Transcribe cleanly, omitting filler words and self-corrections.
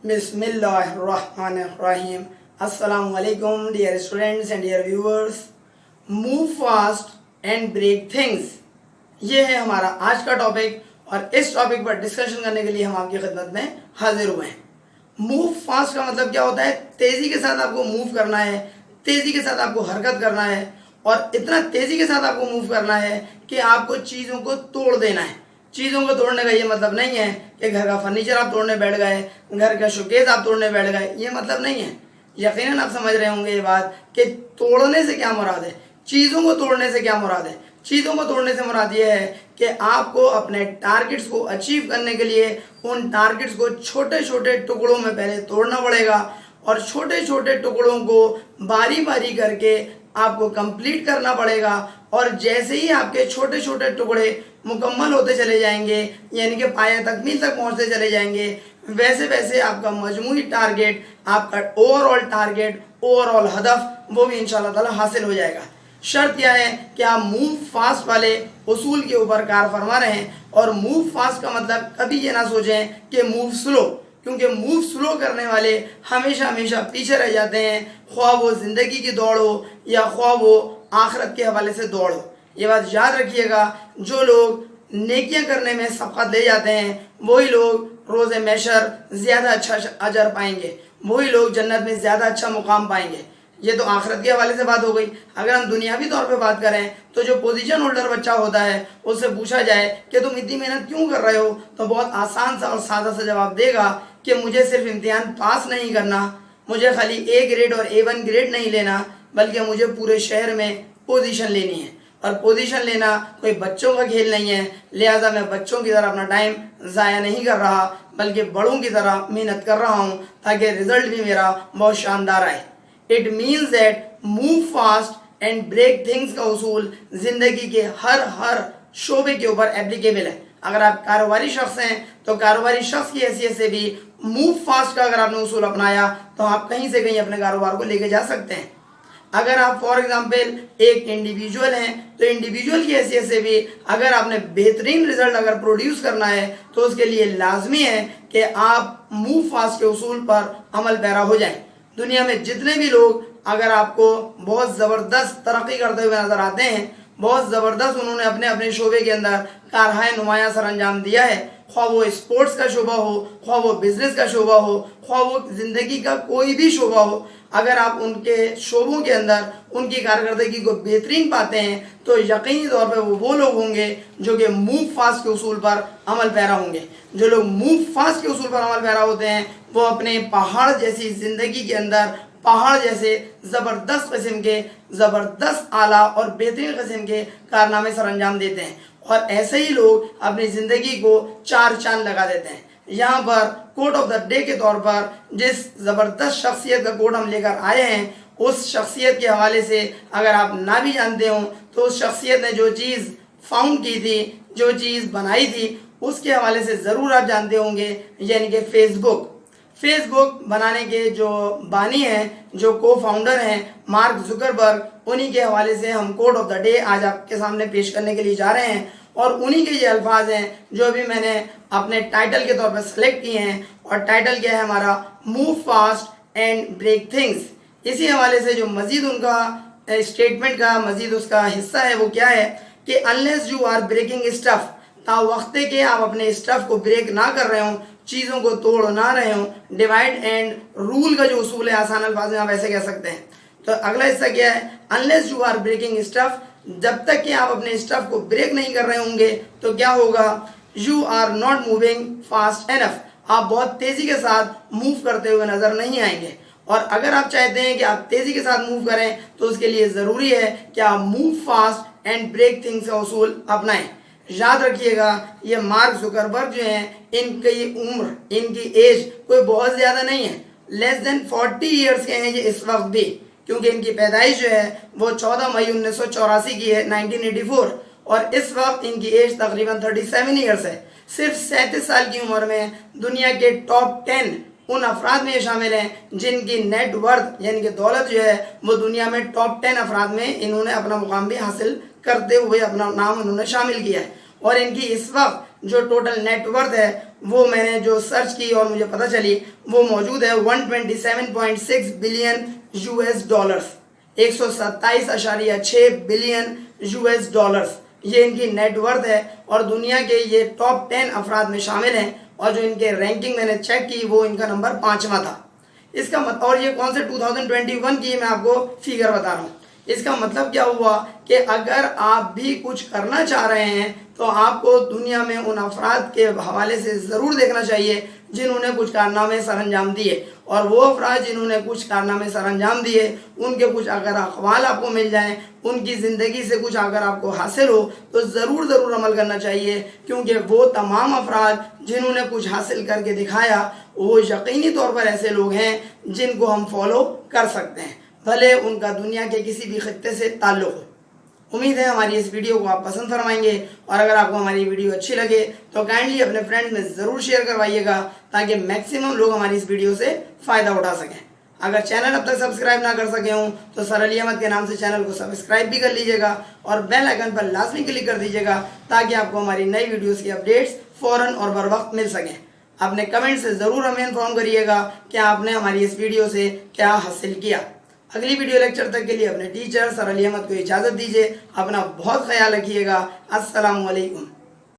बिस्मिल्लाहिर्रहमानिर्रहीम। अस्सलाम वालेकुम dear students and dear viewers. Move fast and break things, ये है हमारा आज का टॉपिक और इस टॉपिक पर डिस्कशन करने के लिए हम आपकी खिदमत में हाजिर हुए हैं। मूव फास्ट का मतलब क्या होता है? तेजी के साथ आपको मूव करना है, तेजी के साथ आपको हरकत करना है और इतना तेजी के साथ आपको मूव करना है कि आपको चीज़ों को तोड़ देना है। चीज़ों को तोड़ने का ये मतलब नहीं है कि घर का फर्नीचर आप तोड़ने बैठ गए, घर का शोकेस आप तोड़ने बैठ गए, ये मतलब नहीं है। यकीनन आप समझ रहे होंगे ये बात कि तोड़ने से क्या मुराद है, चीज़ों को तोड़ने से क्या मुराद है। चीज़ों को तोड़ने से मुराद ये है कि आपको अपने टारगेट्स को अचीव करने के लिए उन टारगेट्स को छोटे छोटे टुकड़ों में पहले तोड़ना पड़ेगा और छोटे छोटे टुकड़ों को बारी बारी करके आपको कंप्लीट करना पड़ेगा। और जैसे ही आपके छोटे छोटे टुकड़े मुकम्मल होते चले जाएंगे, यानी कि पाया तकमील तक पहुंचते चले जाएंगे, वैसे वैसे आपका मजमूई टारगेट, आपका ओवरऑल टारगेट, ओवरऑल हदफ वो भी इंशाल्लाह ताला हासिल हो जाएगा। शर्त यह है कि आप मूव फास्ट वाले उसूल के ऊपर कार फरमा रहे हैं। और मूव फास्ट का मतलब कभी ये ना सोचें कि मूव स्लो, क्योंकि मूव स्लो करने वाले हमेशा हमेशा पीछे रह जाते हैं, ख्वाह वो ज़िंदगी की दौड़ हो या ख्वाह वो आखिरत के हवाले से दौड़ हो। ये बात याद रखिएगा, जो लोग नेकियां करने में सबकत ले जाते हैं वही लोग रोज़े महशर ज़्यादा अच्छा अजर पाएंगे, वही लोग जन्नत में ज़्यादा अच्छा मुकाम पाएंगे। ये तो आखिरत के हवाले से बात हो गई। अगर हम दुनियावी तौर पे बात करें तो जो पोजीशन होल्डर बच्चा होता है उससे पूछा जाए कि तुम इतनी मेहनत क्यों कर रहे हो, तो बहुत आसान सा और सादा सा जवाब देगा कि मुझे सिर्फ इम्तिहान पास नहीं करना, मुझे खाली ए ग्रेड और A1 ग्रेड नहीं लेना, बल्कि मुझे पूरे शहर में पोजीशन लेनी है। और पोजीशन लेना कोई बच्चों का खेल नहीं है, लिहाजा मैं बच्चों की तरह अपना टाइम ज़ाया नहीं कर रहा, बल्कि बड़ों की तरह मेहनत कर रहा हूँ ताकि रिजल्ट भी मेरा बहुत शानदार आए। It means that move fast and break things का उसूल जिंदगी के हर शोबे के ऊपर एप्लीकेबल है। अगर आप कारोबारी शख्स हैं तो कारोबारी शख्स की हैसियत से भी मूव फास्ट का अगर आपने उसूल अपनाया तो आप कहीं से कहीं अपने कारोबार को लेके जा सकते हैं। अगर आप फॉर एग्जांपल एक इंडिविजुअल हैं तो इंडिविजुअल की हैसियत से भी अगर आपने बेहतरीन रिजल्ट अगर प्रोड्यूस करना है तो उसके लिए लाजमी है कि आप मूव फास्ट के उसूल पर अमल पैरा हो जाएं। दुनिया में जितने भी लोग अगर आपको बहुत ज़बरदस्त तरक्की करते हुए नज़र आते हैं, बहुत ज़बरदस्त उन्होंने अपने अपने शोबे के अंदर कारहाय नुमाया सर अंजाम दिया है, ख्वाह वो स्पोर्ट्स का शोबा हो, ख्वाह वो बिज़नेस का शोबा हो, ख्वाह वो ज़िंदगी का कोई भी शोबा हो, अगर आप उनके शोबों के अंदर उनकी कारकर्दगी को बेहतरीन पाते हैं तो यकीनी तौर पे वो लोग होंगे जो कि मूव फास्ट के उसूल पर अमल पैरा होंगे। जो लोग मूव फास्ट के उसूल पर अमल पैरा होते हैं वो अपने पहाड़ जैसी ज़िंदगी के अंदर पहाड़ जैसे ज़बरदस्त किस्म के, ज़बरदस्त आला और बेहतरीन किस्म के कारनामे सर अंजाम देते हैं। और ऐसे ही लोग अपनी ज़िंदगी को चार चांद लगा देते हैं। यहाँ पर कोट ऑफ द डे के तौर पर जिस ज़बरदस्त शख्सियत का कोट हम लेकर आए हैं, उस शख्सियत के हवाले से अगर आप ना भी जानते हो तो उस शख्सियत ने जो चीज़ फाउंड की थी, जो चीज़ बनाई थी, उसके हवाले से ज़रूर आप जानते होंगे, यानी कि फेसबुक बनाने के जो बानी हैं, जो को फाउंडर हैं मार्क जुकरबर्ग, उन्हीं के हवाले से हम कोट ऑफ द डे आज आपके सामने पेश करने के लिए जा रहे हैं। और उन्हीं के ये अल्फाज हैं जो अभी मैंने अपने टाइटल के तौर पर सेलेक्ट किए हैं। और टाइटल क्या है हमारा? Move fast and break things. इसी हवाले से जो मज़ीद उनका स्टेटमेंट का मज़ीद उसका हिस्सा है वो क्या है कि unless you are breaking stuff, ता वक्ते के आप अपने स्टफ को ब्रेक ना कर रहे हो, चीज़ों को तोड़ ना रहे हो, डिवाइड एंड रूल का जो उसूल है आसान अल्फाज में आप ऐसे कह सकते हैं। तो अगला हिस्सा क्या है? Unless you are breaking stuff, जब तक कि आप अपने स्टफ को ब्रेक नहीं कर रहे होंगे तो क्या होगा? You are not moving fast enough, आप बहुत तेज़ी के साथ मूव करते हुए नज़र नहीं आएंगे। और अगर आप चाहते हैं कि आप तेज़ी के साथ मूव करें तो उसके लिए ज़रूरी है कि आप move fast and break things का उसूल अपनाएं। याद रखिएगा, ये मार्क जुकरबर्ग जो हैं, इनकी उम्र, इनकी एज कोई बहुत ज़्यादा नहीं है, लेस देन 40 ईयर्स के हैं ये इस वक्त भी, क्योंकि इनकी पैदाइश जो है वो 14 मई 1984 की है, 1984, और इस वक्त इनकी एज तकरीबन 37 ईयर्स है। सिर्फ 37 साल की उम्र में दुनिया के टॉप 10 उन अफराद में शामिल हैं जिनकी नेट वर्थ यानी कि दौलत जो है वो दुनिया में टॉप 10 अफराद में इन्होंने अपना मुकाम भी हासिल करते हुए अपना नाम उन्होंने शामिल किया है। और इनकी इस वक्त जो टोटल नेटवर्थ है वो मैंने जो सर्च की और मुझे पता चली वो मौजूद है 127.6 billion US dollars, 127.6 billion US dollars ये इनकी नेटवर्थ है। और दुनिया के ये टॉप 10 अफराद में शामिल हैं और जो इनके रैंकिंग मैंने चेक की वो इनका नंबर 5वां था। इसका मतलब, और ये कौन से 2021 की मैं आपको फिगर बता रहा हूँ। इसका मतलब क्या हुआ कि अगर आप भी कुछ करना चाह रहे हैं तो आपको दुनिया में उन अफराद के हवाले से ज़रूर देखना चाहिए जिन्होंने कुछ कारनामे सरअंजाम दिए, और वो अफराद जिन्होंने कुछ कारनामे सरअंजाम दिए उनके कुछ अगर अक़वाल आपको मिल जाएं, उनकी ज़िंदगी से कुछ अगर आपको हासिल हो तो ज़रूर अमल करना चाहिए, क्योंकि वो तमाम अफराद जिन्होंने कुछ हासिल करके दिखाया वो यकीनी तौर पर ऐसे लोग हैं जिनको हम फॉलो कर सकते हैं, भले उनका दुनिया के किसी भी खित्ते से ताल्लुक़ हो। उम्मीद है हमारी इस वीडियो को आप पसंद फरमाएंगे, और अगर आपको हमारी वीडियो अच्छी लगे तो काइंडली अपने फ्रेंड्स में ज़रूर शेयर करवाइएगा ताकि मैक्सिमम लोग हमारी इस वीडियो से फ़ायदा उठा सकें। अगर चैनल अब तक सब्सक्राइब ना कर सके हों तो सर अली अहमद के नाम से चैनल को सब्सक्राइब भी कर लीजिएगा और बेल आइकन पर लाजमी क्लिक कर दीजिएगा ताकि आपको हमारी नई वीडियोज़ की अपडेट्स फ़ौरन और बर वक्त मिल सकें। अपने कमेंट से ज़रूर हमें इन्फॉर्म करिएगा कि आपने हमारी इस वीडियो से क्या हासिल किया। अगली वीडियो लेक्चर तक के लिए अपने टीचर सर अली अहमद को इजाज़त दीजिए। अपना बहुत ख्याल रखिएगा। अस्सलामु अलैकुम।